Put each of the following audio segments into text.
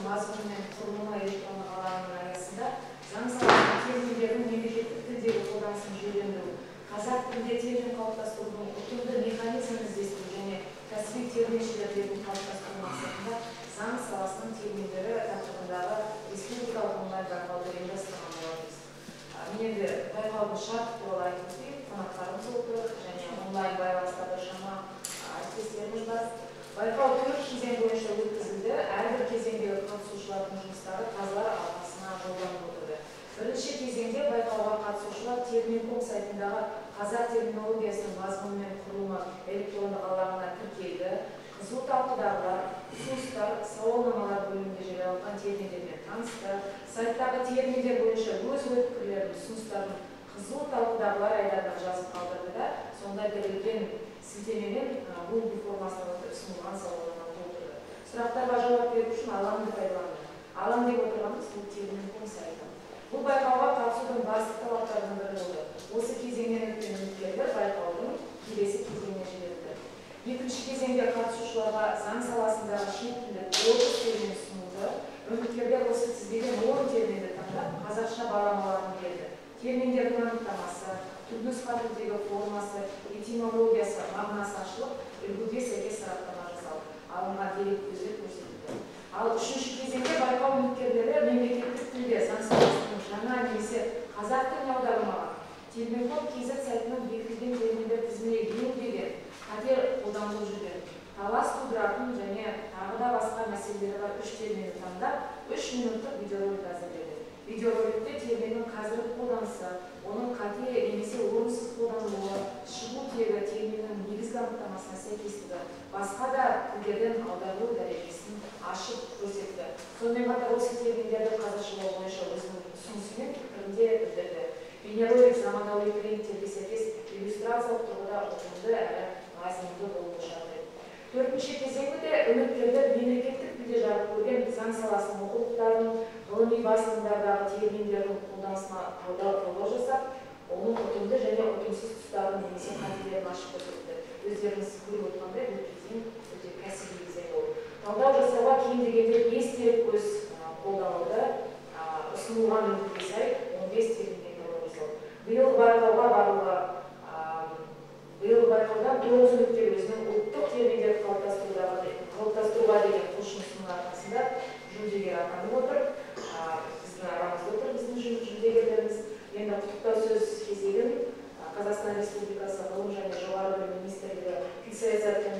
мазмұны мен құрылымы электрондық алаңның аясында заң саласының терминдердің мемлекеттік тілдегі қолданысын жүйелендіру, қазақ тілінде термин қалыптастырудың ұтымды механизмін іздестіру және кәсіби терминшілердің қалыптастыру мақсатында заң саласының терминдері тақырыбындағы республикалық онлайн байқауды ұйымдастырған болатынбыз. Мен енді байқаудың шарты туралы айтып өтейін, қонақтарымыз отыр және онлайн байланыстағы шама әріптестеріміз бар. Байқау 4 кезең бойынша өткізілді. Әрбір кезеңдегі қатысушылардың жұмыстары қазылар алқасына жолданып отырды. Бірінші кезеңде байқауға қатысушылар Терминком сайтындағы қазақ терминологиясының мазмұны мен құрылымы электрондық алаңына тіркелді. Қызу талқыдағылар, ұсыныстар, сауалнамалар бөлімінде жарияланған терминдермен танысты. Сайттағы терминдер бойынша өз ой-пікірлерін, ұсыныстарын қызу талқыдағылар айдарына жазып қалдырды да, сонда берілген сілтемемен Google формасына ұсынылған сауалнаманы толтырды. Сұрақтарға жауап беру үшін алаңды пайдаланды. Алаң деп отырғанымыз бұл Терминком сайты. Бұл байқауға қатысудың басты талаптарының бірі болды. Осы кезеңнен өткен үміткерлер байқаудың келесі кезеңіне жіберілді. Екінші кезеңде қатысушыларға заң саласындағы шет тілі 30 термин ұсынылды. Үміткерлер осы тізбеден 10 терминді таңдап, қазақша баламаларын берді. Терминдердің анықтамасы, түпнұсқа тілдегі формасы, этимологиясы, мағынасы ашылып, үлгіге сәйкес сараптама жасалды. Алынған дерек көздер көрсетілді. Ал үшінші кезеңде байқау үміткерлері мемлекеттік тілде заң саласының жаңа немесе қазақ тіліне аударылмаған Терминком KZ сайтының бекітілген терминдер тізіміне енбеген, қатер қолданылып жүрген, талас тудыратын және тағы да басқа мәселелері бар 3 терминді таңдап, 3 минуттық видеоролик әзірледі. Видеороликте терминнің қазіргі қолданысы, оның қате немесе орынсыз қолданылуы, шығу тегі терминнің негізгі анықтамасына сәйкестігі, басқа да тілдерден аударылу дәрежесін ашып көрсетті. Сонымен қатар осы терминдерді қазақшалау бойынша өзінің ұсынысымен пікірінде білдірді. Бейнеролик заманауи трендтерге сәйкес иллюстрациялық тұрғыда ұтымды әрі мазмұнды болуды шақырды. Төртінші кезеңде үміткерлер мемлекеттік тілде жарық көрген заң саласының оқулықтарын, ғылыми басылымдардағы терминдердің қолданысына талдау жасап, оның ұтымды және ұтымсыз тұстарын немесе қателерін ашып көрсетті. Өздеріңіз көріп отырғандай бұл кезең өте кәсіби кезең болды. Талдау жасауға кем дегенде 5 дерек көз қолданылды. Ұсынылған үлгіге сай 15 терминден талдау жасалды. Биылғы байқаудан 9 үміткер өзінің ұлттық терминдерді қалыптастыруға деген құлшынысының арқасында жүлдегер атанып отыр. Біздің арамызда отыр біздің жүлдегерлеріміз. Енді құттықтау сөз кезегін Қазақстан Республикасы ғылым және жоғары білім министрлігі тіл саясаты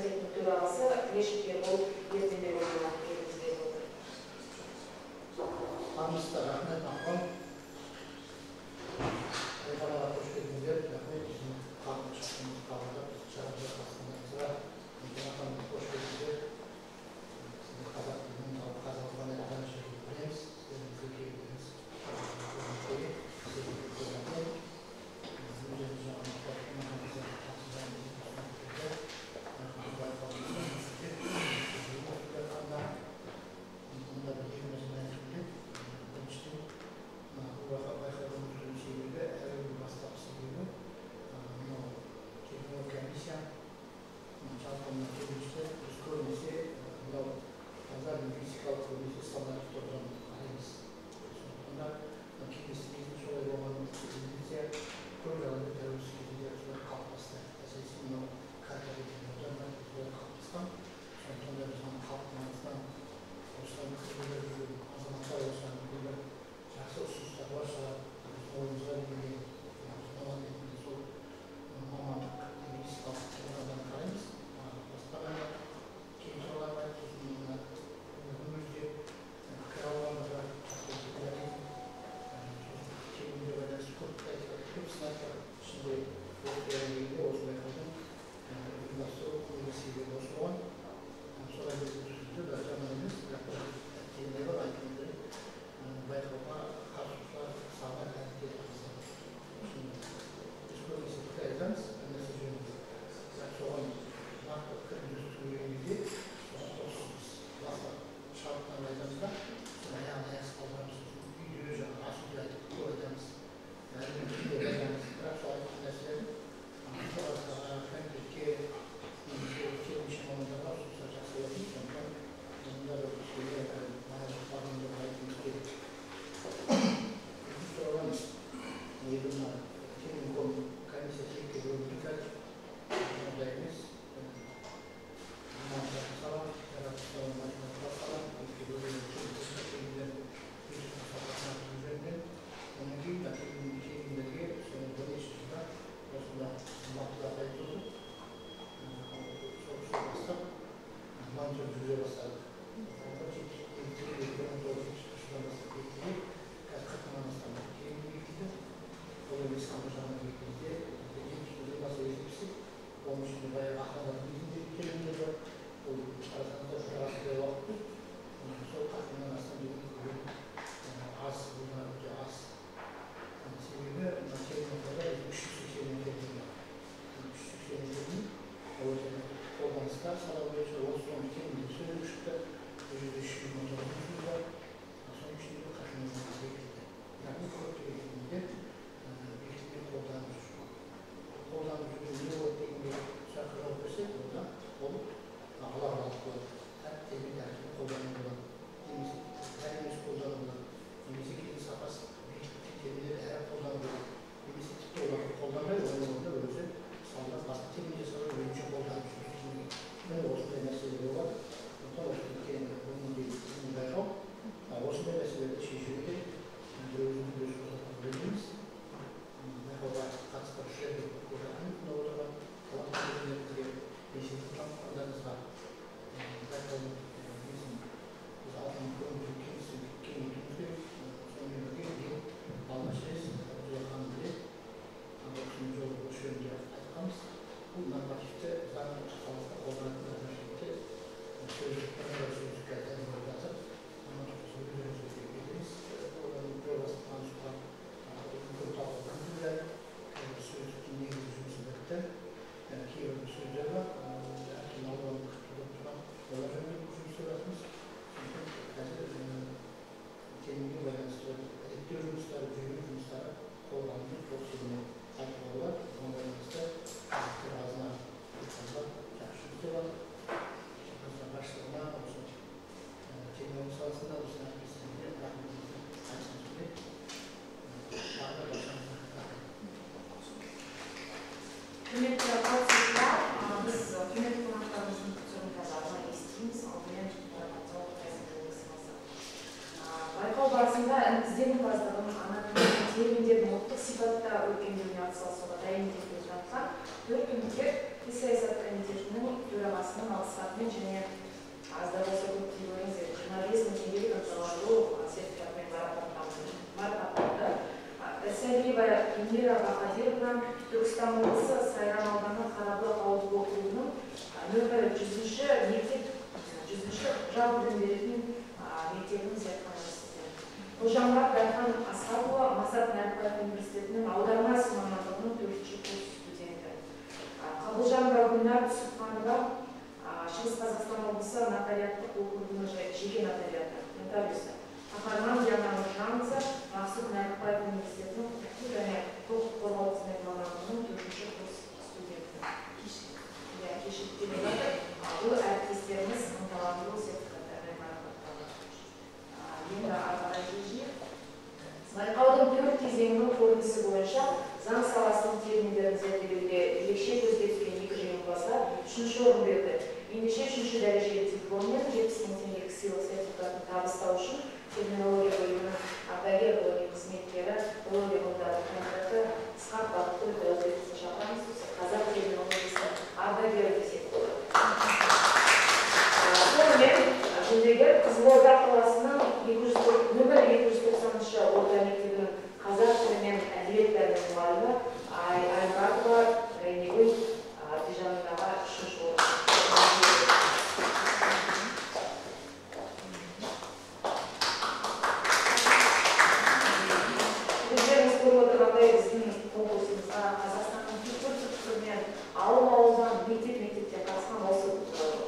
монитор жүргізе бастадық. Ол емес қамыржаны бекітті. Басы есепсіз. Оның ішінде баяғы ақмадан кезінде келімде бар. Ол қарасаңызда шұрағасы уақытты. Сол қақынан астан деген аз, бұлар өте аз. Себебі терминалда 380 термин бар. 380 термин. Ол қолданыста сала бойынша 30 терминді сөйлеп шықты. Бұл жерде 319 бар. Соның ішінде қақынан бекітті. Яғни көптеген қолданып жүрген не болады дегенге сұрақ жауап берсек, онда ол аларлық болады. Термин тәртібін қолдану болады. Немесе әр емес қолдану болады. Немесе кейде сапасы терминдер әрі қолдану болады. Немесе тіпті оларды қолданбай, оның орнында өзі салдырып басқа термин жасауға өзінше қолданып жүрген. Міне осындай мәселелер болады. Сондықтан осындай байқау. Осындай мәселелерді шешуге керек. Өзімізді өз білеміз. Байқауға қатыстырушылар отырған талапкерлерге белсенді танытқандарыңызға байқаудың біз алтын көңіл кеңейтуіміз керек. Сонымен бірге ең алғаш рет Абдуллаххан білет абортының жолы осы жөнінде айтқанбыз. Бұл нормативті заңның қаласында қолданатын нормативті сөздікке әзірлеп жатыр. Сөйлеуіміз оның жобасын танысуға көп талқыланды. Сөздіктің негізгі жұмысы бітті. Кейбір сөздер бар. Әркім алуан күтіліп тұрған. Олар жөнінде жұмыс істеп жатырмыз. Қазір терминге байланысты реттеу жұмыстары, жүйелеу жұмыстары қолданылып, ол сөзіне айтуға болады. Оған байланысты азына жақсы жұмыс істеп жатыр. Басшылығына осы терминология саласында осы әріптестеріне рахметімізді айтқымыз келеді. Құрметті қатысушылар, біз құрметті қонақтарымыздың сөзін қазір естиміз, алдымен информациялық рәсімдеуіміз. Байқау барысында ізденімпаздығын, ана тілінің терминдердің ұлттық сипатта өркендеуіне атсалысуға дайын екенін жатқан 4 үміткер саясат комитетінің төрағасының алғыс хатымен және аздап болса көп тиюіңіздер 25 мың теңгелік ынталандыру сертификатымен марапатталды. Сәлиева Эльмира Бақадировна Түркістан облысы Сайрам ауданы Қарабұлақ ауылдық округінің нөмірі 100-ші мектеп 100-ші жалпы білім беретін мектебінің зертханасында. Гүлжамрат Дархан Асхабова Мақсат Нәрікбаев университетінің аударма ісі мамандығының 4-ші курс студенті. Қабылжан Гүлнар Түсіпханова Шығыс Қазақстан облысы нотариаттық округінің жеке нотариаты нотариусы. Қаһарман Диана Нұржанова Мақсат Нәрікбаев университетінің құқық және құқық қорғау қызметі мамандығының 4-ші курс студенті. Кешіктеліп жатыр. Бұл әріптестеріміз ынталандыру сертификаттарымен марапатталды. Енді ары қарай жылжиық. Байқаудың 4 кезеңінің қорытындысы бойынша заң саласының терминдерін зерделеуде ерекше көзге түскен 2 жеңімпазға 3-ші орын берді. Ендеше 3-ші дәрежелі дипломмен 70 мың теңгелік сыйлық сертификатын табыстау үшін терминология бөлімінің ардагер ғылыми қызметкері, филология ғылымдары кандидаты Ысқақ Бақытгүл Қозыбековты шақырамыз. Қазақ терминологиясының ардагері десек болады. Сонымен жүлдегер Қызылорда қаласының нөмірі 290-шы орта мектебінің қазақ тілі мен әдебиет пәнінің мұғалімі Айбатова Райнегүл Дижанова 3-ші орын. Біздің конкурсымызға Қазақстанның түкпір-түкпірінен ауыл-ауылдан мектеп-мектептен қатысқан осы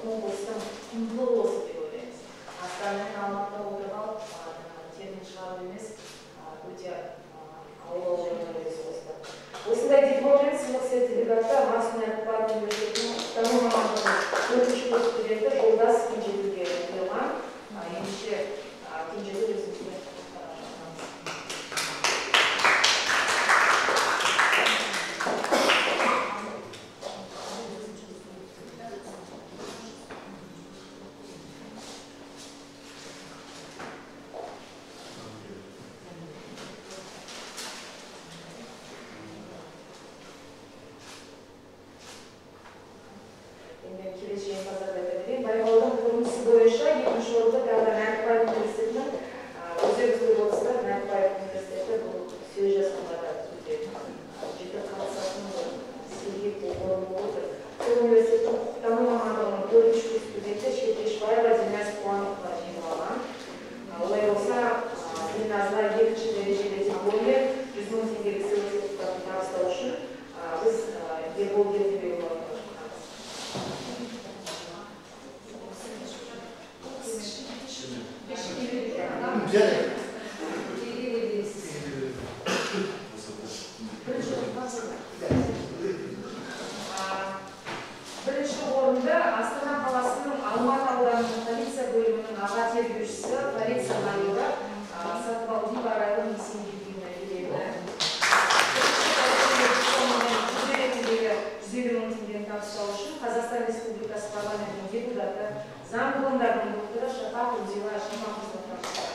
конкурстың құндылығы осы деп ойлаймыз. Астанамен Алматыда отырып алып, термин шығару емес, өте ауыл-ауылдан үлесі қосты. Осындай дипломмен сыйлық сертификатты Мақсат Нәрікбаев университетінің ұстану мамандығының 4-ші курс студенті Жолдас Кенжетуге бұйырған. Ендеше Кенжету өзімізге келесі жеңімпаздарды айта кетейін. Байқаудың Жарайды. Бірінші орында Астана қаласының Алматы ауданының полиция бөлімінің аға тергеушісі, полиция майоры Сатыбалдиева Арайлым Есенгелдиевна иеленді. Табыстау үшін Қазақстан Республикасы парламентінің депутаты, заң ғылымдарының докторы Шапақ Үнзила Шамақызды табыстау.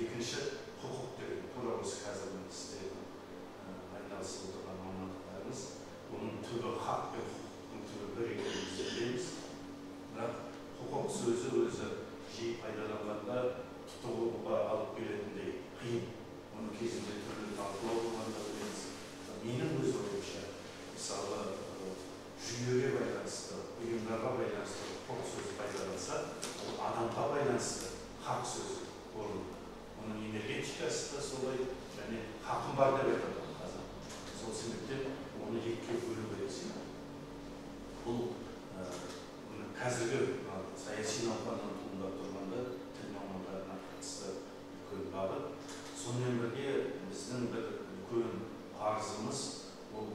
Екінші құқық деген тура байланысты хақ сөзі орын. Оның энергетикасы да солай, және хақым бар деп айтады қазақ. Сол себептен оны екіге бөлу керек сияқты. Бұл қазіргі саяси науқаннан туындап тұрғанда тіл мамандарына қатысты үлкен бағыт. Сонымен бірге біздің бір үлкен парызымыз ол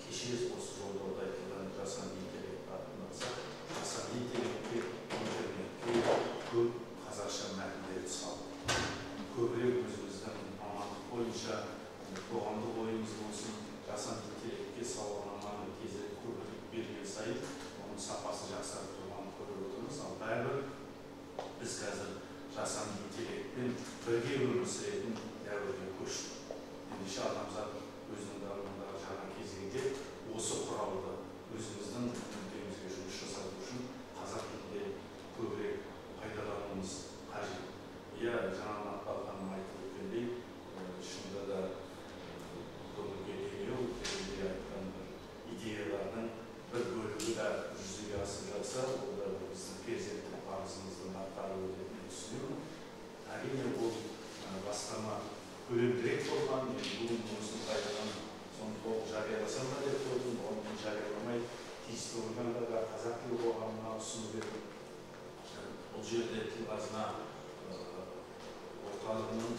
кеше осы жолдауда айтылған жасанды интеллект атындағы жасанды интеллектке интернетке көп қазақша мәтіндер салу. Көбірек өзіміздің мамандық бойынша қоғамдық ойымыз болсын, жасанды интеллектке сауалнаманы тезірек көбірек берген сайын оның сапасы жақсарып тұрғанын көріп отырмыз. Ал бәрібір біз қазір жасанды интеллектпен бірге өмір сүретін дәуірге көштік. Ендеше адамзат өзінің дамуындағы жаңа кезеңде осы құралды өзіміздің мүддемізге жұмыс жасау үшін қазақ тілінде көбірек пайдалануымыз қажет. Иә, жаңа Мақпал ханым айтып өткендей, шынында да көңілге демеу ретінде айтқан идеялардың бір бөлігі де жүзеге асып жатса, ол да біздің перзенттік парызымыздың атқарылуы деп түсінемін. Әрине ол бастама көлемдірек болған, бүгін осыны пайдаланып, соны толық жарияласам ба деп қойдым, оны жарияламай тиісті органдарға қазақ тілі қоғамына ұсынып едім. Бұл жерде тіл қазына орталығының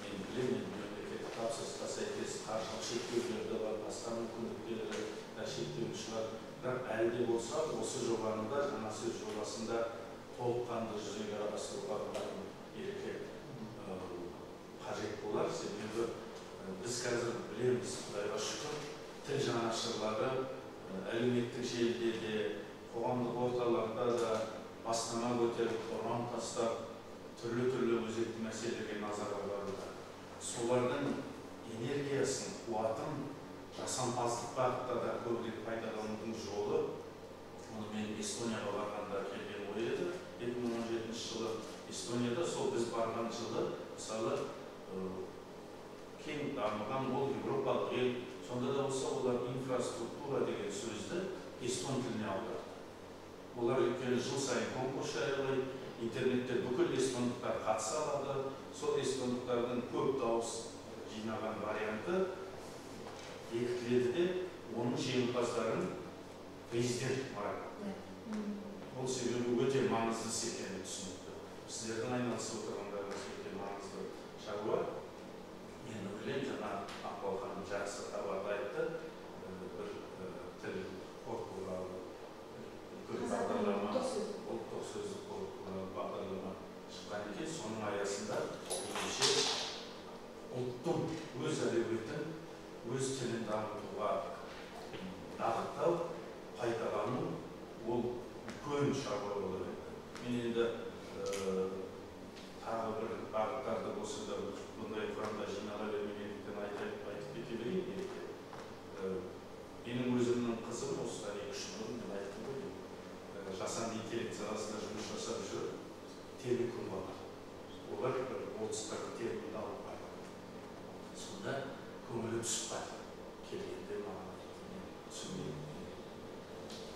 мен білемін, мемлекеттік тапсырысқа сәйкес қаржылық шектеулері бар, басқа мүмкіндіктері де шектеулі шығар. Бірақ әлі де болса, осы жобаны да жаңа сөз жобасында толыққанды жүзеге асыруға ерекше қажет болар. Себебі біз қазір білеміз, Құдайға шүкір, тіл жанашырлары әлеуметтік желіде де, қоғамдық орталарда да бастама көтеріп, ұран тастап, түрлі өзекті мәселелерге назар аударуда. Солардың энергиясын, қуатын жасампаздық бағытта да көбірек пайдаланудың жолы, оны мен Эстонияға барғанда келген ой еді. 2017 жылы Эстонияда сол біз барған жылы, мысалы, кең дамыған ол Европалық ел, сонда да болса олар инфраструктура деген сөзді эстон тіліне аударды. Олар өйткені жыл сайын конкурс жариялайды, интернетте бүкіл эстондықтар қатыса алады, сол эстондықтардың көп дауыс жинаған варианты бекітіледі де, оның жеңімпаздарын президент марапаттайды. Ол себебі өте маңызды екені түсінікті. Сіздердің айналысып отырғандарыңыз өте маңызды шаруа. Мен ойлаймын, жаңа Мақпал ханым жақсы хабарды айтты, бір тіл қоры туралы үлкен бағдарлама, ұлттық сөздік қоры туралы бағдарлама шыққан екен. Соның аясында меніңше ұлттың өз әлеуетін, өз тілін дамытуға бағыттау, пайдалану ол үлкен шаруа болар еді. Мен енді тағы бір бағыттарды болса да бұндай құрамда жинала бермегендіктен айтып кете берейін. Менің өзімнің қызым осыдан 2-3 жыл бұрын мен айттым ғой, жасанды интеллект саласында жұмыс жасап жүріп, термикум бар. Олар 30-40 термикумды алып барған. Сонда көңілі түсіп қалды. Келгенде маған түсінбейді.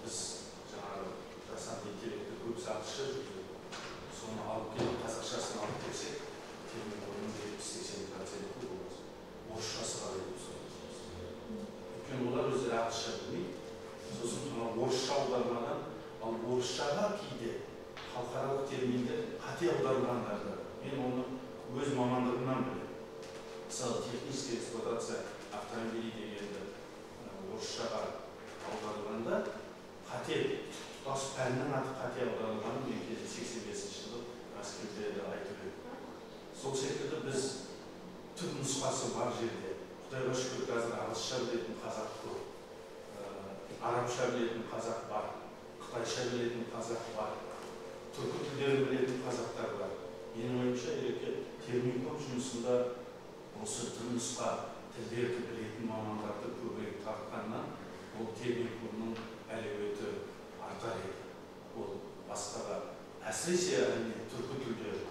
Біз жаңағы жасанды интеллектті көп сатышы жүрді. Соны алып келіп, қазақшасын алып келсек, термикумның 70-80% болады. Орысшасы қалай деп сұрайды. Өйткені олар өздері ағылшынша білмейді. Сосын орысша аудармадан, ал орысшаға кейде халықаралық терминдер қате аударылғандарды. Мен оны өз мамандығымнан білемін. Мысалы, техническая эксплуатация автомобилей дегенді орысшаға аударылғанда қате, тұтас пәннің аты қате аударылғаны мен кезде 85 жылы Мәскеуде де айтып едім. Сол секілді біз түп нұсқасы бар жерде, Құдайға шүкір қазір ағылшынша білетін қазақ көп, арабша білетін қазақ бар, қытайша білетін қазақ бар, түркі тілдерін білетін қазақтар бар. Менің ойымша термикум жұмысында осы түпнұсқа тілдерді білетін мамандарды көбірек тартқаннан ол термикумның әлеуеті артар еді. Ол басқаға, әсіресе түркі тілдері.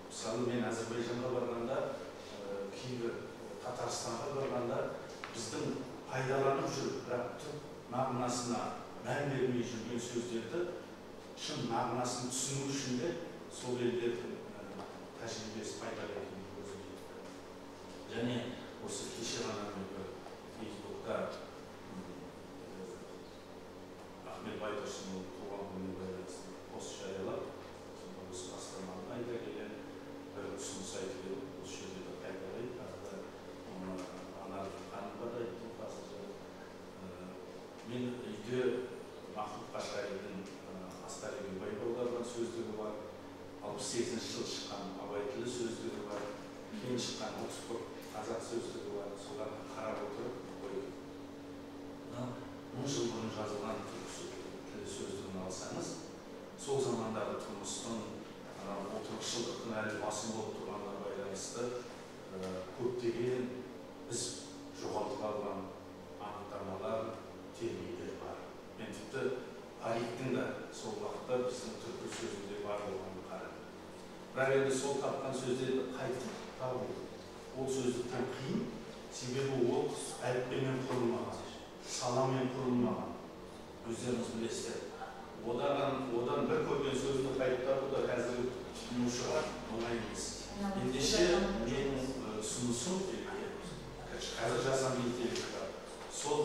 Мысалы, мен Әзербайжанға барғанда, кейбір Татарстанға барғанда біздің пайдаланып жүріп, бірақ түп мағынасына мән бермей жүрген сөздерді шын мағынасын түсіну үшін де сол елдерді жылы шыққан абай тілі сөздігі бар, кейін шыққан 31 қазақ сөздігі бар, соларды қарап отырып қойдым. 10 жыл бұрын жазылған түркі тілі сөздігін алсаңыз, сол замандағы тұрмыстың отырықшылдықтың әлі басым болып тұрғанына байланысты көптеген біз жоғалтып алған анықтамалар, терминдер бар. Мен тіпті Париктің да сол уақытта біздің түркі сөзінде бар болғанын қарадым. Бірақ енді сол тапқан сөздерді қайтып табу, ол сөздіктен қиын, себебі ол әліппемен құрылмаған, санамен құрылмаған. Өздеріңіз білесіздер. Одан бір көрген сөзді қайтып табу да қазіргі тұтынушыға оңай емес. Ендеше менің ұсынысым қазір жасанды интеллектқа сол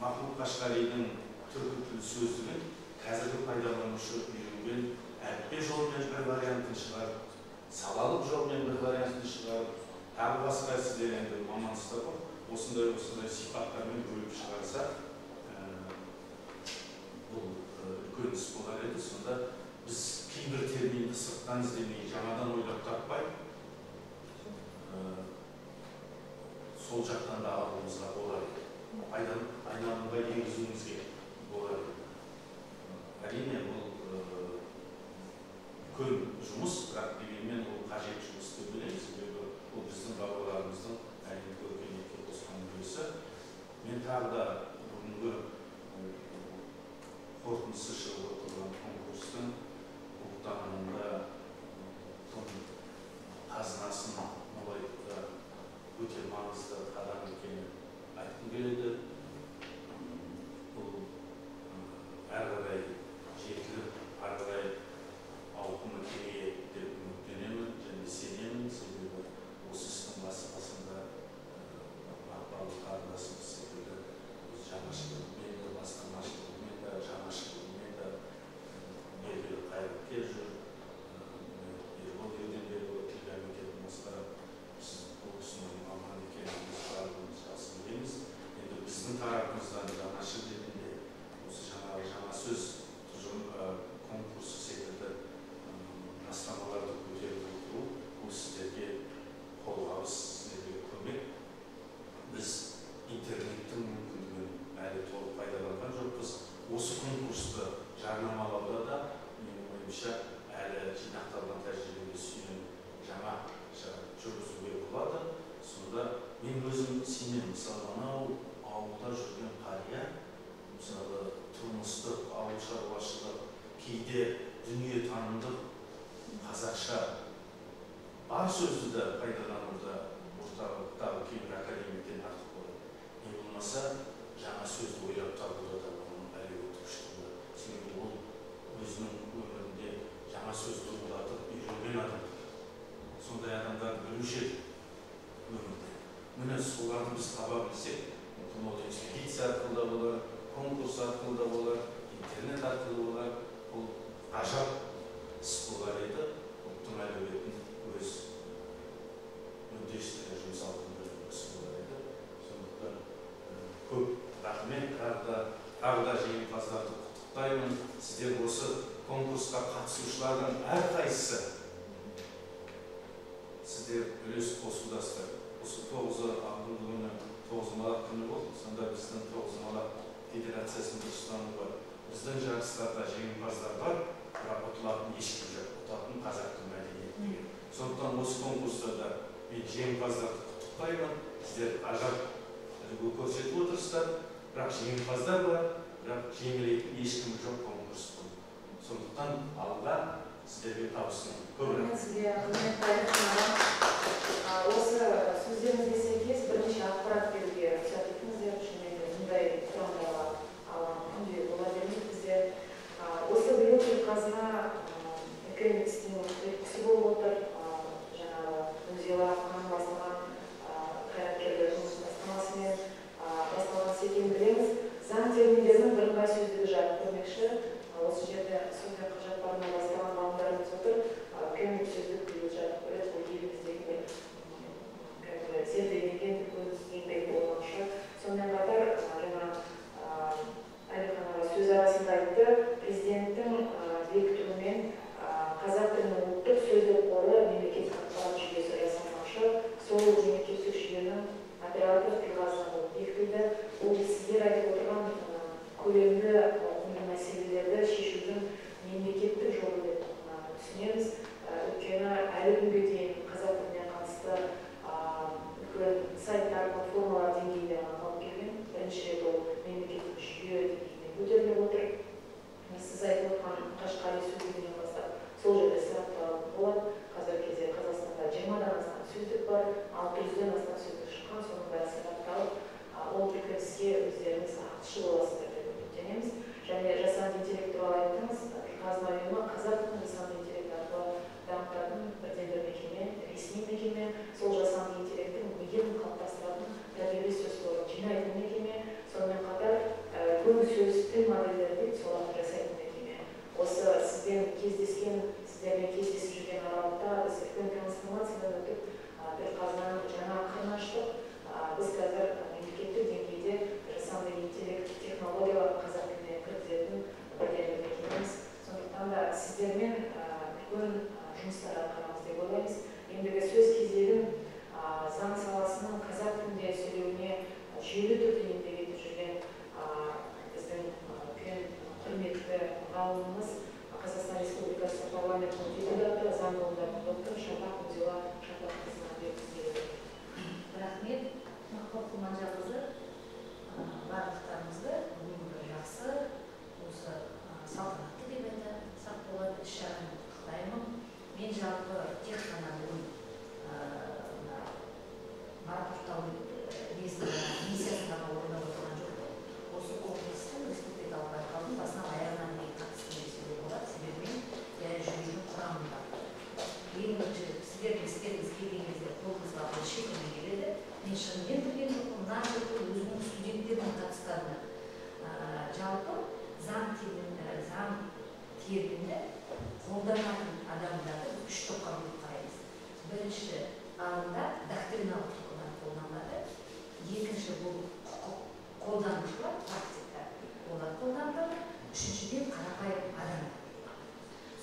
Махмуд Қашқаридің түркі тілі сөздігін қазіргі пайдаланушы үйренген әліппе жолымен бір вариантын шығарып, салалық жолмен бір вариантын шығарып, тағы басқа сіздер енді мамандықтар бар, осындай сипаттармен бөліп шығарса, бұл үлкен іс болар еді. Сонда біз кейбір терминді сырттан іздемей, жаңадан ойлап таппай, сол жақтан да алуымызға болар еді. Айналымға енгізуімізге болар еді. Әрине бұл үлкен жұмыс, бірақ дегенмен ол қажет жұмыс деп білеміз, себебі ол біздің бабаларымыздың әлемдік өркениетке қосқан үлесі. Мен тағы да бүгінгі қорытындысы шығып отырған конкурстың ұлттанымында қазынасын молайтуда өте маңызды қадам екенін айтқым келеді. Бұл әрі қарай жетіліп, әрі қарай ауқымы кеңейеді деп үміттенемін және сенемін, себебі осы істің басы-қасында Мақпал қарындасымыз секілді жаңашылдығымен де, бастамашылығымен де, жаңашылдығымен де белгілі қайраткер жүр. Ербол Ерденбекұлы тіл комитетін басқарып, біз бұл кісінің маман екеніміз барлығымыз жақсы білеміз. Енді біздің тарапымыздан жаңашыл ретінде осы жаңа сөз конкурсы секілді бастамаларды көтеріп отыру, бұл сіздерге қолғабыс, сіздерге көмек. Біз интернеттің мүмкіндігін әлі толық пайдаланған жоқпыз. Осы конкурсты жарнамалауда да менің ойымша әлі жинақталған тәжірибеге сүйеніп жаңа жүргізуге болады. Сонда мен өзім сенемін, мысалы анау ауылда жүрген қария, мысалы тұрмыстық, ауыл шаруашылық, кейде дүниетанымдық қазақша бар сөзді де пайдалануда орталықтағы кейбір академиктен артық болады. Не болмаса жаңа сөзді ойлап табуда да оның әлеуеті күшті болады. Себебі ол өзінің өмірінде жаңа сөзді ойлатып үйренген адам. Сондай адамдарды білуші еді өмірде. Міне соларды біз таба білсек, мүмкін ол экспедиция арқылы да болар, конкурс арқылы да болар, интернет арқылы болар, бұл ғажап іс болар еді. Ұлттың әлеуетін өз мүддесіне жұмсалатын бір іс болар еді. Сондықтан көп рахмет, тағы да жеңімпаздарды құттықтаймын. Сіздер осы конкурсқа қатысушылардың әрқайсысы сіздер үлес қосудасыздар. Осы 9-ы алдыңғы күні 9-малақ күні болды. Сонда біздің 9-малақ федерациясының ұстанымы бар. Біздің жарыстарда жеңімпаздар бар, бірақ ұтылатын ешкім жоқ. Ұтатын қазақтың мәдениеті деген. Сондықтан осы конкурста да мен жеңімпаздарды құттықтаймын. Сіздер ғажап үлгі көрсетіп отырсыздар, бірақ жеңімпаздар бар, бірақ жеңілетін ешкім жоқ конкурс бұл. Сондықтан алға сіздерге табысын. Көп рахмет. Сізге осы сөздеріңізге сәйкес бірнеше ақпарат беруге рұқсат етіңіздер, және мұндай құрамдағы күнде бола бермейді бізде. Осы биыл қазына экономик стимул өткізі болып отыр. Жаңағы Үнзила ханым бастаған қайраткерлер жұмысын бастамасымен басталған секілін білеміз. Заң терминдерінің бірыңғай сөздігі жарық көрмекші. Осы жерде сөздер құжаттарына бастаған ғалымдарымыз отыр. Экономик сөздік биыл жарық көреді. Бұл еліміздегі зерделенген еңбек болмақшы. Сонымен қатар жаңа Әлихан аға сөз арасында айтты, президенттің бекітуімен қазақ тілін жүйесі жасалмақшы. Сол мемлекеттік жүйенің оператор приказына болып бекітілді. Ол сіздер айтып отырған көлемді мәселелерді шешудің мемлекеттік жолы деп түсінеміз. Өйткені әлі күнге дейін қазақ тіліне қатысты үлкен сайттар, платформалар деңгейінде қалып келген. Бірінші рет ол мемлекеттік жүйе деңгейіне көтеріліп отыр. Сіз айтып отқан Қашқари сөздігінен бастап сол жерде сарапталатын болады. Қазіргі кезде Қазақстанда 20-дан астам сөздік бар, 600-ден астам сөздік шыққан, соның бәрі сарапталып, ол іске өздеріңіз артықшы боласыздар деп үміттенеміз. Және жасанды интеллект туралы айттыңыз, қазына ұйымы қазақ тілін жасанды интеллект арқылы дамытатын бірден-бір мекеме, ресми мекеме, сол жасанды интеллекттің миын қалыптастыратын тәжірибе сөз қорын жинайтын мекеме, сонымен қатар көп сөз тіл модельдерді соларды жасайтын мекеме. Осы сіздермен кездесіп жүрген аралықта біз үлкен трансформациядан өтіп бір қазынаның жаңа қырын аштық. Біз қазір мемлекеттік деңгейде жасанды интеллект технологиялар қазақ тіліне кіргізетін бірден-бір мекемеміз. Сондықтан да сіздермен үлкен жұмыстар атқарамыз деп ойлаймыз. Ендігі сөз кезегін заң саласының қазақ тілінде сөйлеуіне жүйелі түрде еңбек етіп жүрген біздің үлкен құрметті ғалымымыз, Қазақстан Республикасы парламентінің депутаты, заң ғылымдарының докторы Шапақ Музила Шапаққызына беріңіз. Рахмет, Мақпал Құлманжанқызы, барлықтарыңызды бүгінгі жақсы осы салтанатты деп айтсақ болады іс-шараны құттықтаймын. Мен жалпы тек қана бүгін марапаттау миссиясын ғана орындап отырған жоқ. Осы конкурстың республикалық байқаудың басынан аяғына дейін қатыстым десуге болады. Себебі мен жюридің құрамында. Ең бірінші сіздердің істеріңіз келген кезде қолыңызға шешімге келеді. Мен шынымен білген жоқпын, мына жерде өзімнің студенттердің қатысқанына. Жалпы заң терминді қолданатын адамдарды үш топқа бөліп қараймыз. Бірінші ғалымдар доктриналық тұрғыдан қолданылады. Екінші бұл құқық қолданушылар, практиктер, олар қолданылады. Үшіншіден қарапайым адамдар.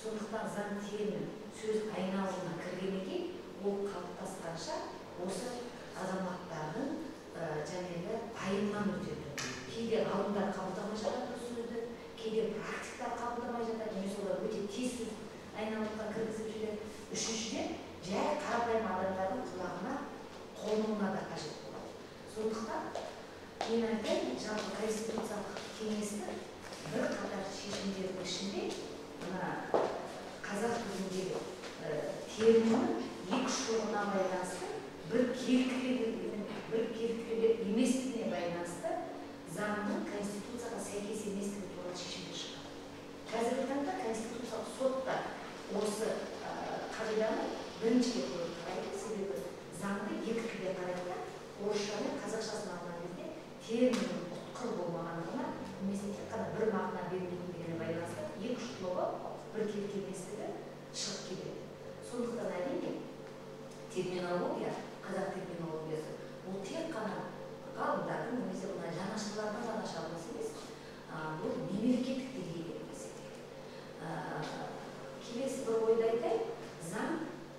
Сондықтан заң термин сөз айналымына кіргеннен кейін ол қалыптасқанша осы азаматтардың жаңағы пайымынан өтеді. Кейде ғалымдар қабылдамай жатады сөзді, кейде практиктар қабылдамай жатады, немесе олар өте тез сөз айналымға кіргізіп жүреді. Үшіншіден жай қарапайым адамдардың құлағына қонуына да қажет болады. Сондықтан мен айтайын, жалпы конституциялық кеңестің бір қатар шешімдердің ішінде қазақ тіліндегі терминнің екі ұшына байланысты бір керткілі еместігіне байланысты заңның конституцияға сәйкес еместігі туралы шешімдер шығады. Қазіргі таңда конституциялық сотта осы қағиданы бірінші рет көріп қарайды, себебі заңды екі тілде қарайды, орысша мен қазақшасын алған кезде терминнің ұтқыр болмағандығына, немесе тек қана бір мағына бермейтіндігіне байланысты екі ұшылығы бір керткілі еместігі шығып келеді. Сондықтан әрине терминология, қазақ терминологиясы бұл тек қана ғалымдардың немесе мына жанашырлардың ғана шаруасы емес, бұл мемлекеттік деңгейде мәселе. Келесі бір ойды айтайын, заң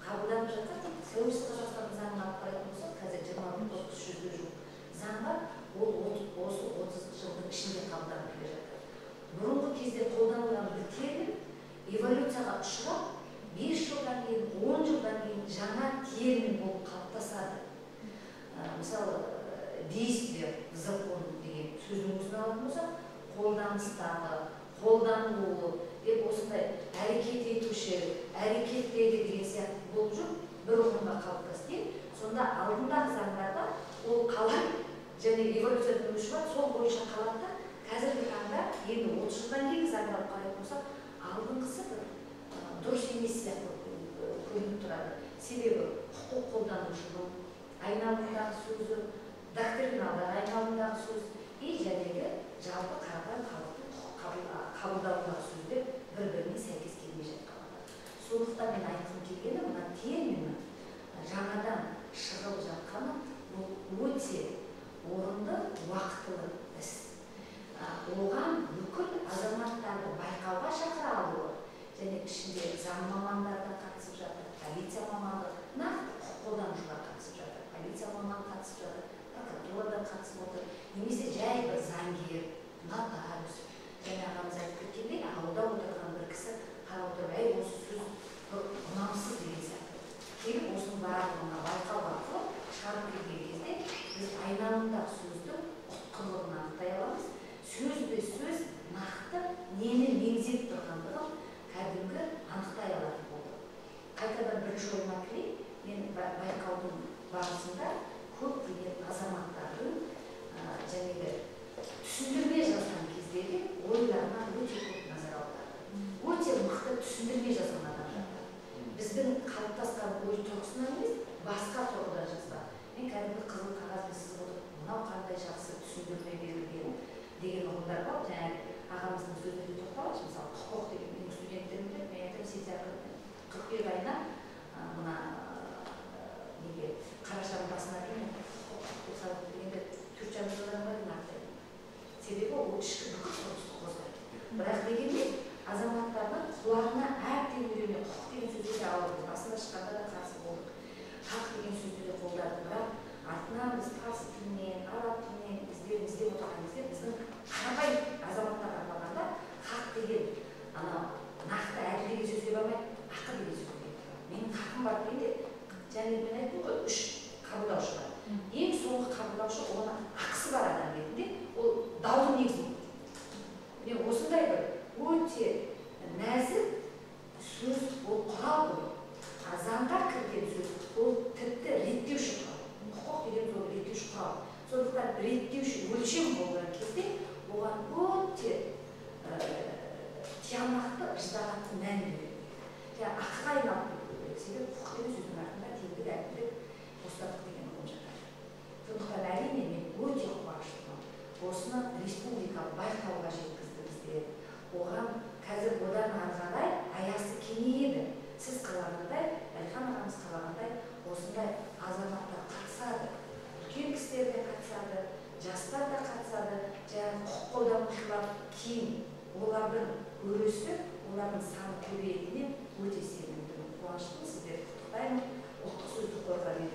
қабылданып жатқан тәуелсіз Қазақстанның заңын алып қарайтын болсақ, қазір 20-30 жуық заң бар, ол осы 30 жылдың ішінде қабылданып келе жатыр. Бұрынғы кезде қолданылған бір термин эволюцияға ұшырап, 5 жылдан кейін, 10 жылдан кейін жаңа термин болып қалыптасады. Мысалы, действие закон деген сөздің өзін алатын болсақ, қолданыстағы, қолданылуы деп осындай әрекет етуші, әрекеттегі деген сияқты болып жүр, бір ұғымға қалыптасты. Сонда алдындағы заңдарда ол қалай және эволюциядан өшіп сол бойынша қалады. Қазіргі таңда енді 30 жылдан кейін заңдар қарайтын болсақ, алдыңғысы дұрыс емес сияқты көрініп тұрады. Себебі құқық қолданушының айналымдағы сөзі, доктриналдар айналымдағы сөз, жәнегі жалпы қарапайым халықтың қабылдауындағы сөздер бір-біріне сәйкес келмей жатқаны. Сондықтан мен айтқым келгені, мына терминнің жаңадан шығып жатқаны бұл өте орынды, уақытылы іс. Оған бүкіл азаматтарды байқауға шақыра алуы, және ішінде заң мамандары да қатысып жатыр, полиция мамандары, нақты байқаудың барысында көптеген азаматтардың жәнегі түсіндірме жазған кездегі ойларына өте көп назар аударды. Өте мықты түсіндірме жазған адамдар. Біздің қалыптасқан ой тұрғысынан емес, басқа тұрғыдан жазған. Мен кәдімгі қызыл қағазбен сызып отырып, мынау қандай жақсы түсіндірме берілген деген ұғымдар бар. Жаңағы ағамыздың сөзіне тоқталайыншы, мысалы құқық деген менің студенттерімде, мен айтамын, сентябрь 41 айына мына неге қарашаның басына дейін құқық дегенде түркчаны жылдан бар нақты. Себебі ол ішкі бүкіл құрылысты қозғайды. Бірақ дегенде азаматтардың құлағына әбден үйрене құқық деген сөзді де алып, басында шыққанда да қарсы болдық. Хақ деген сөзді де қолдадық. Бірақ артынан біз парсы тілінен, араб тілінен іздеп отырған кезде біздің қарапайым азаматтарға арналғанда хақ деген нақты әділ деген сөзге бармай, ақы деген сөзге келді. Менің хақым бар дегенде, және мен айттым ғой, 3 қабылдаушы бар. Ең соңғы қабылдаушы оны ақысы бар адам ретінде, ол даудың негізі болды. Міне осындай бір өте нәзік сөз, ол құрал ғой. Заңға кірген сөз, ол тіпті реттеуші құрал. Құқық деген ол реттеуші құрал. Сондықтан реттеуші өлшем болған кезде оған өте тиянақты, ыждағатты мән береді. Ақыға айналып кетуі керек. Себебі құқық деген сөздің артында теңдік, әділдік, бостандық деген ұғым жатады. Сондықтан әрине мен өте қуаныштымын. Осыны республикалық байқауға жеткіздіңіздер. Оған қазір одан ары қарай аясы кеңейеді. Сіз қалағандай, Әлихан ағамыз қалағандай, осындай азаматтар қатысады. Үлкен кісілер де қатысады, жастар да қатысады. Жаңағы құқық қолданушылар кейін олардың өресі, олардың саны көбейетінен өте сенімдімін. Қуаныштымын, сіздерді құттықтаймын. Ұлттық сөздік қорға мен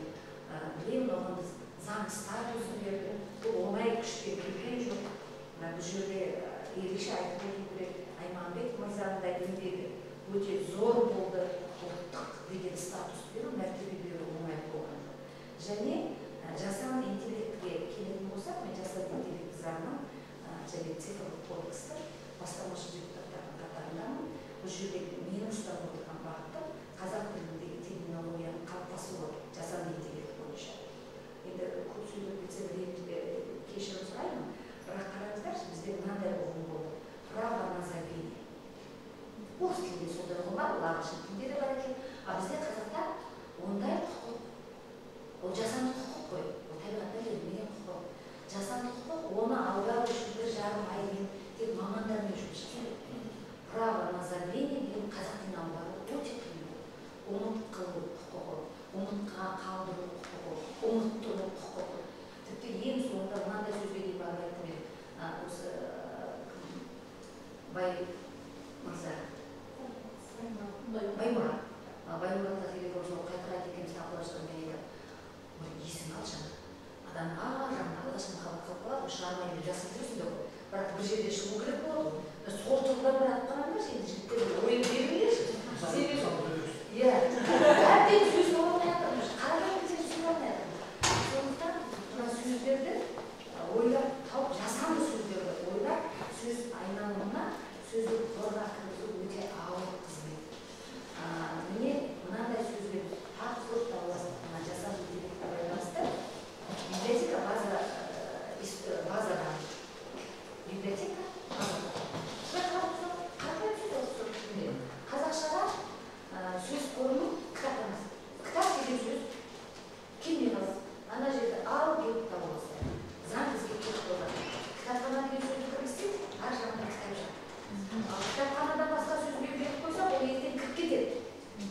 білемін, оған біз заң статусын берді. Бұл оңай күшке берген жоқ. Бұл жерде ерекше айтып өту керек. Айманбет мырзаның еңбегі өте зор болды. Ұлттық деген статус беру, мәртебе беру оңай болған. Және жасанды интеллектке келетін болсақ, мен жасанды интеллект заңның және цифрлық кодексті бастамашы депутаттардың қатарындамын. Бұл жерде менің ұстанып отырған бағытым қазақ тіліндегі терминологияның қалыптасуы жасанды интеллект бойынша. Енді көп сөйлеп кетсем кешірім сұраймын, бірақ қараңыздаршы, бізде мынандай ұғым болды. Право на забвение. Орыс тілінде сондай ұғым бар, ол ағылшын тілінде де бар екен. А бізде қазақта ондай құқық. Ол жасанды құқық қой. Ол табиғаттан берілмеген құқық. Жасанды құқық, оны алдағы үшін 1,5 аймен тек мамандармен жұмыс істейді. Право на забвение деген қазақ тіліне аудару өте қиын. Ұмыт қылу құқығы, ұмытқа қалдыру құқығы, ұмыттыру құқығы. Тіпті ең соңында мынандай сөзге дейін барып айттым мен. Осы Баймырза. Баймұрат. Баймұратқа келген жол қайтарады екенбіз тақылашқан мен еді. Есің ал жаңа. Адам жаңа алғашын қабат қалып қалады, шығармайын деп жасып жүрсің де ғой. Бірақ бір жерде шығу керек болады. Сол тұрғыдан бір атып қараңдар, енді жігіттерді ойын беріңдерші. Әбден сөз болмай жатырмыз. Қараған кезде сөз болмай жатырмыз. Сондықтан мына сөздерді ойлап тауып, жасанды сөздерді ойлап, сөз айналымына сөзді қорға кіргізу өте ауыр қызмет. Міне мынандай сөзбен тағы көп дауластық жасанды интеллектке байланысты библиотека базадан библиотека қазақшаға сөз қорының кітапханасы. Кітап деген сөз келмей қалды. Ана жерде ал келіп табыласы. Заң бізге керек болады. Кітапхана деген сөзді кіргізсек, ар жағында кітап жатыр. Кітапханадан басқа сөз беріп қойсақ, ол ертең кіріп кетеді.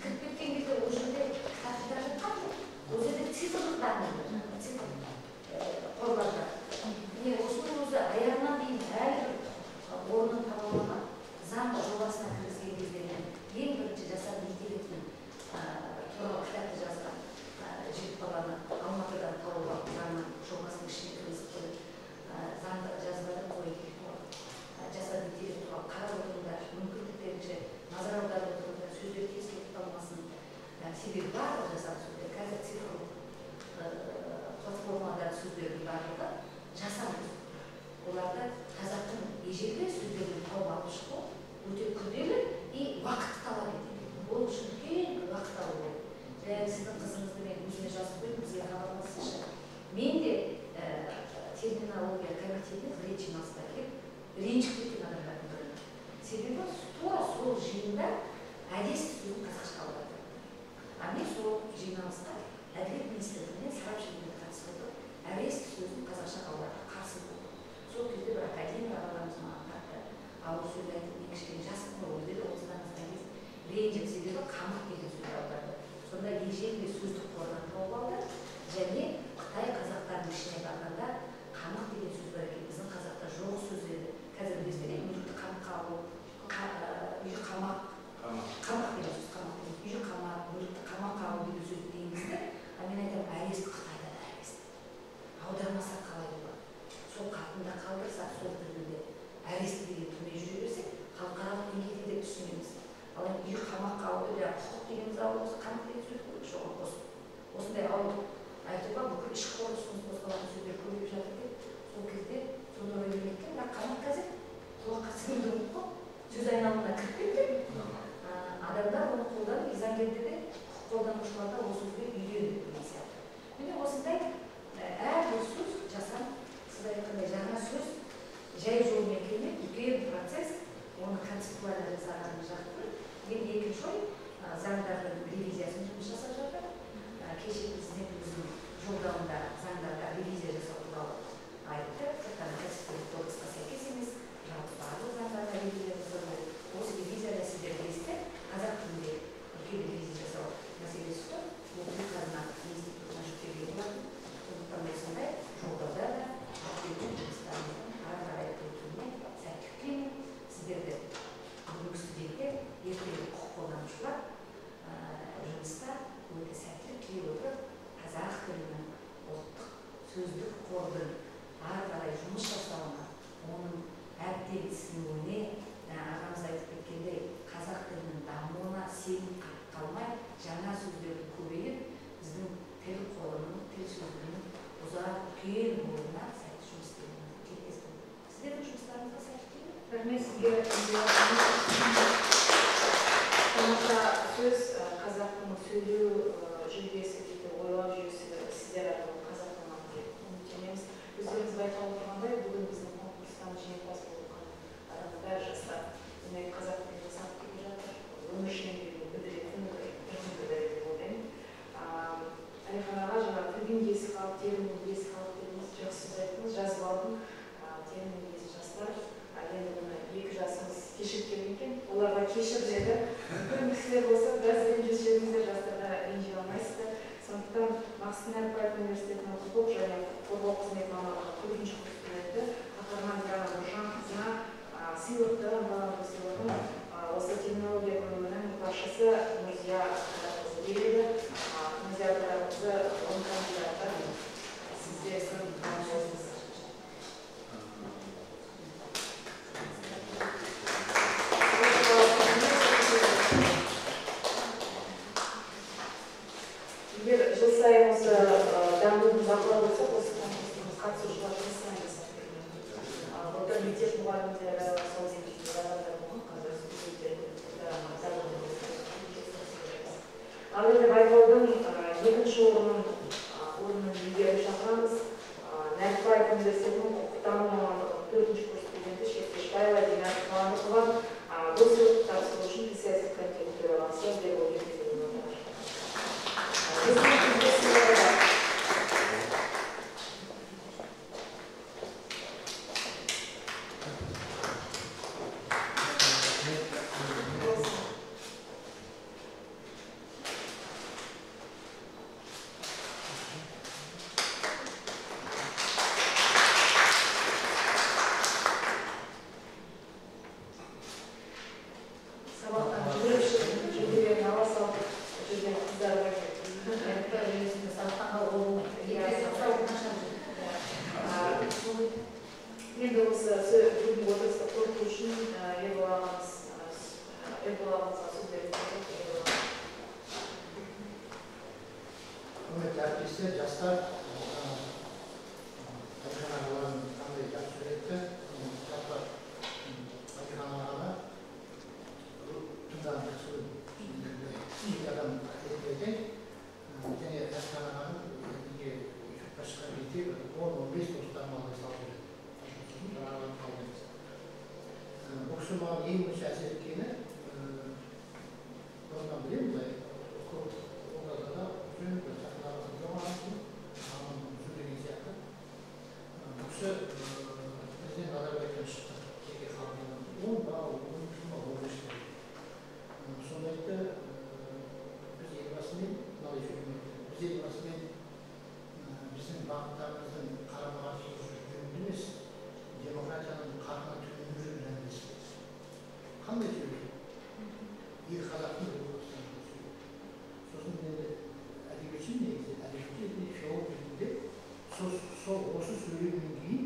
Кіріп кеткен кезде ол жерде кітаптар жатқан жоқ. Ол жерде цифрлық дамиды, цифрлық қорларда. Міне осының өзі аяғынан дейін әлі орнын таба алмаған заң жобасына кіргізген кезде ең бірінші жасанды интеллектінің туралы кітапты жазған жігіт баланы Алматыдан тауып алып заңның жобасының ішіне кіргізіп қойып заңды жазбадан қою керек болады. Жасанды интеллект туралы қарап отырыңдар, мүмкіндіктерінше назар аударып отырыңдар, сөздер тез кетіп қалмасын. Себебі барлық жасанды сөздер, қазір цифрлық платформадағы сөздердің барлығы жасанды. Оларды қазақтың ежелгі сөздерін тауып алып шығу өте күрделі и уақыт талап етеді. Ол үшін үлкен уақыт алу керек. Сіздің қызыңызды мен келді, бірінші жиналысқа келіп, ренжіп кеткен адамдардың бірі. Себебі тура сол жиында әдес сөзін қазақша аударды. А мен сол жиналысқа әділет министрлігінен сарапшы ретінде қатысып отырып, әдес сөзін қазақша аударды, қарсы болды. Сол кезде бір академик ағаларымыз маған қатты ауыр сөз айтып, мен кішкене жасым ғой, ол деді, 30-дан асқан кез ренжіп, себебі қамық деген сөз аударды. Сонда ежелгі сөздік қорынан тауып алды, және Қытай қазақтарының ішіне барғанда қамық деген сөз бар екен, біздің қазақта жоқ сөз еді. Қазір білесіздер, үйректі қамыққа алу, үйрек қамақ, қамақ деген сөз, үйрек қамақ, үйректі қамаққа алу деген сөзді енгізді. А мен айтамын, әдесті Қытайда да әдесті. Аудармаса қалай болады? Сол қатында қалдырсақ, сол тілінде әдесті деген түрме жүре берсек, халықаралық деңгейде де түсінеміз. Ал енді үйрек қамаққа алуды да құқық дегеніміз алу болса, қамақ деген сөз керек жоғын қосып. Осындай алу айтуға бүкіл ішкі құрылысымыз қозғалатын сөздер көбейіп жатыр деп, сол кезде соны ойлап кеткен, бірақ қамақ қазір құлаққа сіңірді ғой, сөз айналымына кіріп кетті. Адамдар оны қолданып, заңгерде де құқық қолданушыларда ол сөзге үйренді деген сияқты. Міне осындай әрбір сөз жасан, сіз айтқандай жаңа сөз жай жолмен келмей, үлкен процесс, оны концептуально жасағанын жақтырып, енді екінші ой, заңдардың ревизиясын жұмыс жасап жатыр. Кеше президент өзінің жолдауында заңдарға ревизия жасау туралы айтты. Тек қана кәсіпкерлік кодексқа сәйкес емес, жалпы барлық заңдарға ревизия жасау. Осы ревизияда сіздер білесіздер, қазақ тілінде үлкен ревизия жасау мәселесі тұр. Бұл қазына институтына жүктелген болатын. Сондықтан да сондай жолдауда да жүктелген жұмыстарымыздың ары қарай өтуіне сәттілік тілеймін. Сіздерді бүгінгі студенттер, ертеңгі құқық қолданушылар жұмыста өте сәттілік тілей отырып, қазақ тілінің ұлттық сөздік қордың ары қарай жұмыс жасауына, оның әбден сіңуіне, ағамыз айтып кеткендей, қазақ тілінің дамуына сеніп қалмай, жаңа сөздердің көбейіп, біздің тіл қорының, тіл сөздігінің ұзақ үлкен болуына сәтті жұмыс істеуіне тілектеспін. Сіздердің жұмыстарыңызға сәттілік тілеймін. Рахмет сізге. Тамаша сөз қазақтың сөйлеу жүйесі дейді, ойлау жүйесі сіздер арқылы қазақ тілін деп үміттенеміз. Өздеріңіз байқап отырғандай, бүгін біздің конкурстан жеңімпаз болған адамдар жастар. Демек қазақ тілін сатып келе жатыр, өміршеңдігін білдіретін бірдеңе деп ойлаймын. Әлихан аға жаңа тілдің иесі халық, терминнің иесі халық дедіңіз, жақсы сөз айттыңыз, жазып алдым. Терминнің иесі жастар. Енді мұны 2 жасымыз кешіп келген екен, оларға кешіп деді. Үлкен кісілер болса, біраз ренжіп жүріңіздер, жастарға ренжи алмайсыздар. Сондықтан Мақсұт Нәрбаев университетінің құқық және қорғау қызметі мамандығы 4-ші курс студенті Қаһарман Диана Нұржанқызына сыйлықты сыйлығын осы терминология бөлімінің басшысы Нұрзия Қадырқызы береді. Нұрзия Қадырқызы 10 кандидаттар сізде сыйлық. Егер жыл сайын осы дамуды бақылап отырсақ, осы конкурсымыз қатысушылар жыл сайын жасап келген. Былтыр мектеп мұғалімдері, сол секілді адамдар болған, қазір студенттер ал енді байқаудың 2-ші орнын иегерін шақырамыз. Нәрбаев университетінің құқықтану мамандығы 4-ші курс студенті Шекешбаева Динар Қаланқызы бұл сыйлықты тапсыру үшін тіл саясат комитетінің төрағасы Бекбол Еркебекұлы. Енді осы бүгінгі отырыста қорыту үшін Ерболағымызға сөз беремін. Құрметті әріптестер, жастар, Әлихан ағаларын қандай жақсы сөйлетті. Жалпы Әлихан ағаға тыңдаған жақсы адам ретінде және Әлихан ағаның үйге шыққан кезде 10-15 достарын алға салып жүреді. ең бірінші әсер еткені бұрыннан білемін былай көп образдарда үлкен бір сахналардың жоғарысы жүзу деген сияқты бұл кісі президент назарбаевтан шықты жеке қабылданған 10 ба 12 жыл ма 15 жыл сонда айтты біз елбасымен мынандай сөйлемейді біз елбасымен біздің бағыттарымыздың қарама-қарсы жөнінде емес демократияның қарқына төмендеу жөнінде әңгімелеспейді. Қандай сөйлейді? Ел қазақтың сосын енді әдебиетші негізі әдебиетші филолог ретінде осы сөйлемнен кейін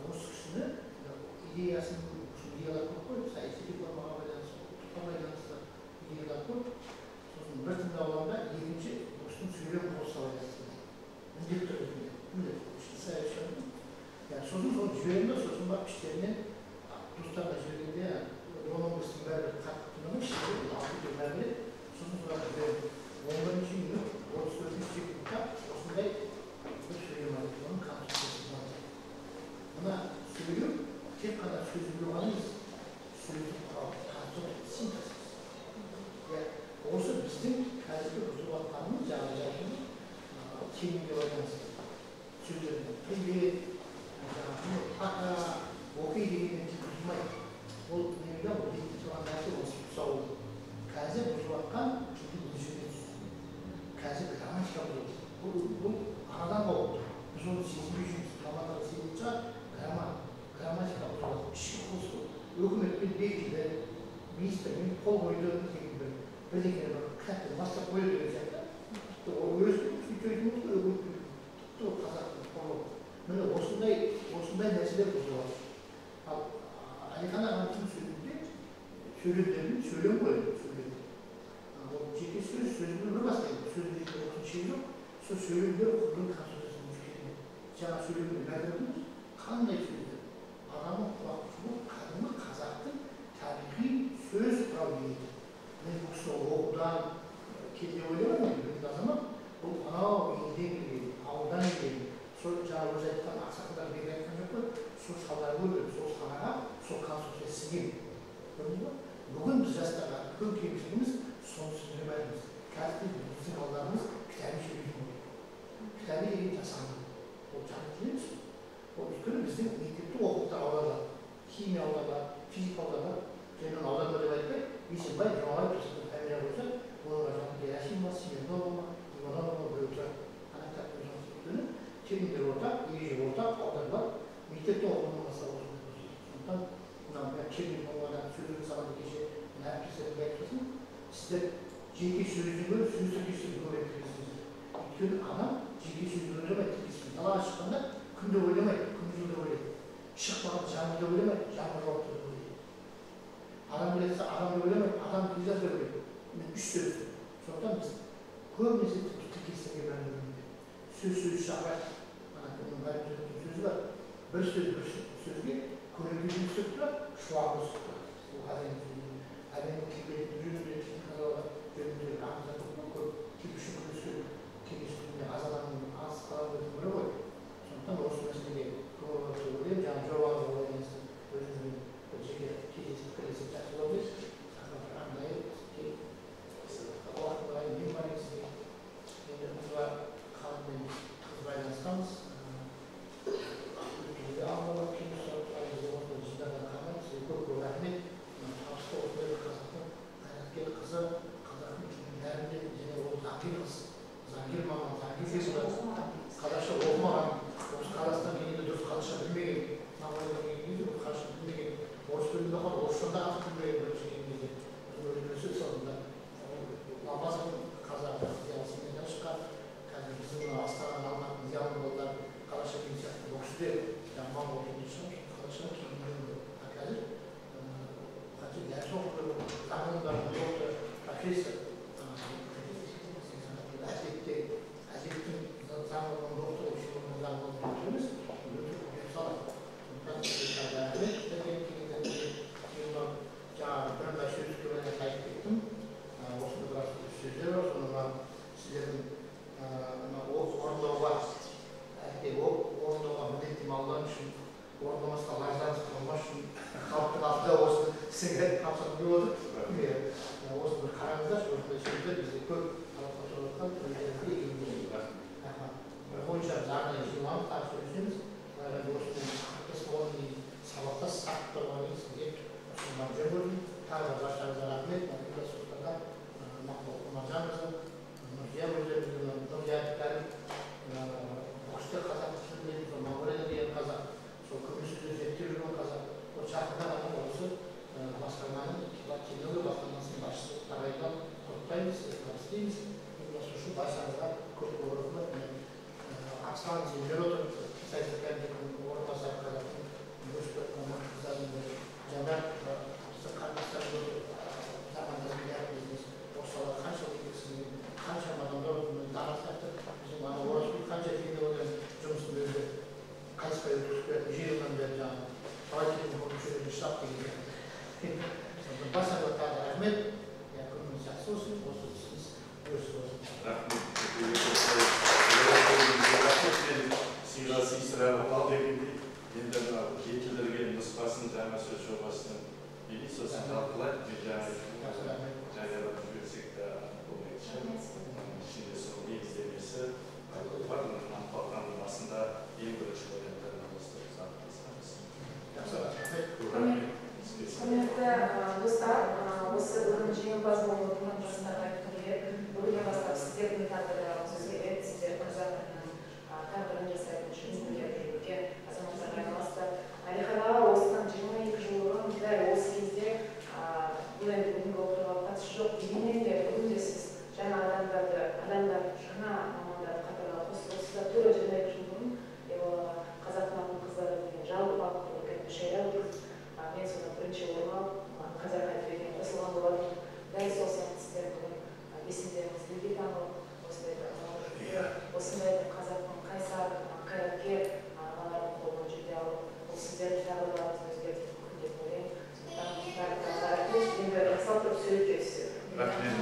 осы кісіні идеясын идеялар көп қой, саяси реформаға байланысты, ұлтқа байланысты идеялар көп. Сосын бір тыңдауында екінші осының сөйлем қоса байланысты. Міндетті түрде. Саяси сосын сол жіберді, сосын барып іштерінен достарға жібергенде оның біздің бәрі қатты тыңдамай, іштерінде алты бәрі біледі. Сосын соларға жіберді. 11-ші күні 34-ші секундта осындай бір сөйлем айтты. Оның конституциясы бар. Мына сөйлем тек қана сөз білу ғана емес, сөзді құралы, синтез. Осы біздің қазіргі бұзылып жатқанымыз жағдайымыз терминге байланысты. Сөздердің тілге, ата, оқи дегеннен бұзылмайды. Ол неге ол бетте тұрған нәрсе осы тұсауы. Қазір бұзылып жатқан тілдің өзіне түсті. Қазір грамматика бұзылды. Бұл арадан қалыпты. Біз оны сезінбей жүрміз. Грамматикалық сезініп шығар, грамматика бұзылды. Ішкі қосылды. Өкіметпен бекітілді, министрмен қол қойды деген бірдеңе бір кітаппен бастап қойды деген сияқты. Өзінің сөйтетін өкіметпен қазақтың қолы. Міне осындай нәрселер бұзылады. Ал Әлихан ағамыздың сөзінде сөйлемдерін сөйлем қойды. Ол жеке сөзбен бір бастайды. Сөздің жеке оқытын шегі жоқ. Сол сөйлемдер құлдың конституциясының мүшкетіне. Жаңа сөйлемді мәдірдіңіз, қандай сөздер? Адамның құлақ ұшуы кәдімгі қазақтың табиғи сөз құралы. Мен бұл кісі оқудан келде ойламаймын, білген азамат. Бұл анау елден келген, ауылдан келген. Сол жаңа өзі айтқан ақсақалдар бек айтқан жоқ қой, сол салдар көрді, сол салаға, сол конституция сіңген. Көрдіңіз ба? Бүгін біз жастарға үлкен кемшілігіміз соны түсіндіріп айтамыз. Қазір біздің балаларымыз кітабын сөйлейтін болды. Кітабы деген жасанды. Ол жаңа тілеміз. Ол өйткені біздің мектепте оқытар аулалар, химия аулалар, физика аулалар, және аудандар деп айтпай, Есенбай, Жұмабай тұрсында фамилия қойса, оларға жаңағы Ясин ма, Семенова ма, Иванова ма біреу тұрады. Ана кітаптың жаңағы терминдер ортақ, ереже ортақ, аудандар, мектепте оқудан бастап отырмыз. Сондықтан мына термин болғанда сөздерді сабақта кеше әріптестерге айтып тұрсың, сіздер жеке сөзден гөрі сөз тіркестерді көп айтып. Өйткені адам жеке сөзді ойламайды тіркестерді. Далаға шыққанда күнде ойламайды, күндіз ойлайды. Шықпаған жаңбырды ойламайды, жаңбыр жауып тұрды ойлайды. Адам келсе адамды ойламайды, адам келсе ойлайды. Мен үш сөз. Сондықтан біз көбінесе тіркестерге мән бермейді. Сөз шақырады. Оның бәрі сөзі бар. Бір сөзге көрінген сөз тұрады, шуағы сөз тұрады. Бұл әлемнің келбетін жөнінде, жөнінде аңызда көп келіп үшін күрескен кеңесінде аз адамның аз қалаудың бірі ғой. Сондықтан осы мәселеге көңіл бөлуді ойлаймын. Жаңағы жобаға байланысты өзімізбен бір жеке кездесіп келесіп жақсы боламыз. Арнайы уақыт бойы мен бар екенсізге енді қызға қалымен қыз байланысқанбыз. Аллаға кемес сұрап жинаған қамай, сізге көп рахмет. Табысты осындай бір қазақтың қайраткер қызы, қазақтың бәрінде және ол заңгер қыз. Заңгер маман, заңгер қыз. Қазақша оқымаған, осы Қазақстан келгенде дұрыс қазақша білмеген, Моңғолиядан келген кезде бұл қазақша білмеген, орыс тілінде оқыған, орысшаны да артық білмеген бірінші келген кезде. Өзі сонда Ламбасының қазақ зиялысымен шыққан, қазір біздің Астанадан алынатын зиялы балалар қазақша деген сияқты бұл кісілер моңғол тілінде шығып, қазақша кейінгі қазір қанша дәріс оқып, заңғылардың доктор, профессор, әдеттің заңғылының докторы үшін заңғылының докторы емес, өте көп салады. Сондықтан жаңағы ойлаймыз, істейміз. Şu başarılar çok uğurlu. Aslan zincir oturup sayısırken orta sarkaların göstermenin kızlarında cennet sıkıntısında zamanda ziyaretimiz ortalar kança bilgisini kança madamlar olduğunu danışaktır. Bizim bana orası kança filmde olan Johnson böyle kaç kayıp tutuyor. Bir yıldan beri canım. Fatih'in konuşuyor. Şap gibi. Başarılar da rahmet. Yakınımız yaksı olsun. Olsun siz. Görüşürüz. Siyasi İsrail halk ekibinde yeniden aldı. Yetkililerge nüshasını cami söz şubasının biri sosyal halklar bir camiye yüksek de olmak için. Şimdi son bir izlemesi var. Bakanlamasında iyi bir açıklamalarını alıştırırsanız. Құрметті достар, осы бүгін жеңімпаз болып отырған жастарға айтқым келеді. Бүгіннен бастап сіздердің тағдырдарыңыз өзгереді, сіздер қазақтың тағдырын жасайтын жұмыскер жүрген азаматтарға айналасыздар. Әлиханаға осыдан 22 жыл бұрын дәл осы кезде бұл енді бүгінгі оқиғаға қатысы жоқ дегенмен де бүгінде сіз жаңа адамдар жаңа мамандарды қатарға қосып отырсыздар. тура 22 жыл бұрын қазақтың алтын қыздары деген жалпы бағыттылық мүшәйра өткізіп мен соны бірінші орын алып қазақ әдебиетіне қосылған болатын. Дәл сол сияқты сіздер бүгін есімдеріңізді елге танып, осындай қазақтың қайсар, қайраткер ағалардың қолынан жүлде алып, ол сіздердің тағдырларыңызды өзгертетін күн деп ойлаймын. Сондықтан рахмет. Енді салып тұрып суретке түседі. Рахмет.